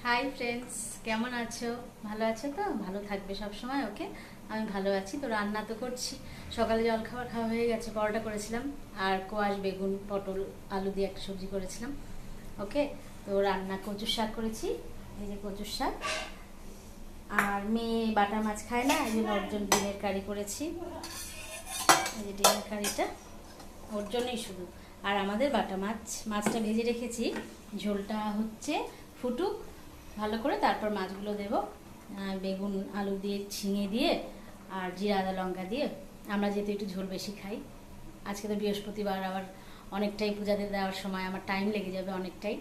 Hi friends, কেমন আছো? ভালো আছো তো? ভালো থাকবে সব সময়। ওকে, আমি ভালো আছি। তো রান্না তো করছি। সকালে জলখাবার খাওয়া হয়ে গেছে, পরোটা করেছিলাম আর কোয়াশ বেগুন পটল আলু দিয়ে একটা সবজি করেছিলাম। ওকে, তো রান্না কচুর শাক করেছি। এই যে কচুর শাক। আর মেয়ে বাটা মাছ খায় না, এই জন্য ওর জন্য ডিমের কারি করেছি। এই যে ডিমের কারিটা ওর জন্যই শুধু। আর আমাদের বাটা মাছটা ভেজে রেখেছি। ঝোলটা হচ্ছে ফুটুক ভালো করে, তারপর মাছগুলো দেব। বেগুন আলু দিয়ে ঝিঙে দিয়ে আর জিরা আদা লঙ্কা দিয়ে। আমরা যেহেতু একটু ঝোল বেশি খাই, আজকে তো বৃহস্পতিবার, আবার অনেকটাই পূজাতে দেওয়ার সময় আমার টাইম লেগে যাবে অনেকটাই।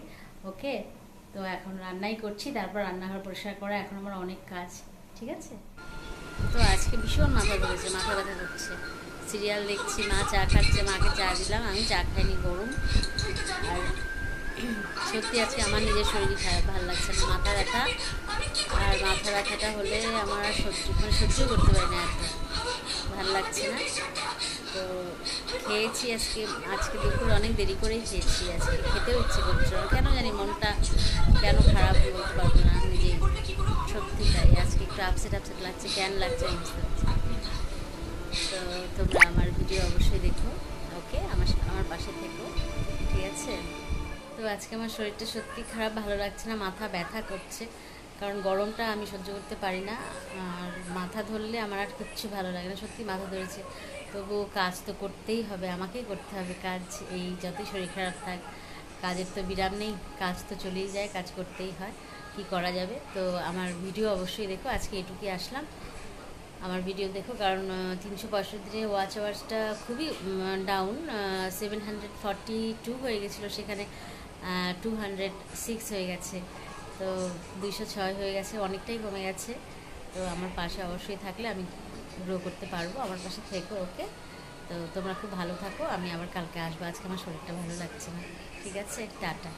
ওকে, তো এখন রান্নাই করছি, তারপর রান্নাঘর পরিষ্কার করা, এখন আমার অনেক কাজ। ঠিক আছে। তো আজকে ভীষণ মাথা ধরেছে, মাথা ব্যথা করছে। সিরিয়াল দেখছি, মা চা খাচ্ছে, মাকে চা দিলাম, আমি চা খাইনি, গরম। আর সত্যি আজকে আমার নিজের শরীর খারাপ, ভালো লাগছে না, মাথা ব্যথা। আর মাথা ব্যথাটা হলে আমার আর সহ্য করতে পারি না, এত ভালো লাগছে না। তো খেয়েছি আজকে। আজকে দুপুর অনেক দেরি করেই খেয়েছি, আজকে খেতে ইচ্ছে করছে না কেন জানি, মনটা কেন খারাপ বলতে পারবো না নিজেই। সত্যি তাই, আজকে একটু আপসেট আপসেট লাগছে, কেন লাগছে আমি বুঝতে পারছি না। তো তোমরা আমার ভিডিও অবশ্যই দেখো। ওকে, আমার পাশে থেকো। ঠিক আছে। তো আজকে আমার শরীরটা সত্যি খারাপ, ভালো লাগছে না, মাথা ব্যথা করছে। কারণ গরমটা আমি সহ্য করতে পারি না। আর মাথা ধরলে আমার আর কিচ্ছু ভালো লাগে না, সত্যি মাথা ধরেছে। তবুও কাজ তো করতেই হবে, আমাকেই করতে হবে কাজ। এই যতই শরীর খারাপ থাক, কাজের তো বিরাম নেই, কাজ তো চলেই যায়, কাজ করতেই হয়। কি করা যাবে। তো আমার ভিডিও অবশ্যই দেখো। আজকে এটুকুই আসলাম। আমার ভিডিও দেখো, কারণ 365 ওয়াচ আওয়ার্সটা খুবই ডাউন। 742 হয়ে গেছিলো, সেখানে 206 হয়ে গেছে। তো 206 হয়ে গেছে, অনেকটাই কমে গেছে। তো আমার পাশে অবশ্যই থাকলে আমি গ্রো করতে পারবো, আমার পাশে থেকো। ওকে, তো তোমরা খুব ভালো থাকো। আমি আবার কালকে আসবো, আজকে আমার শরীরটা ভালো লাগছে না। ঠিক আছে, টাটা।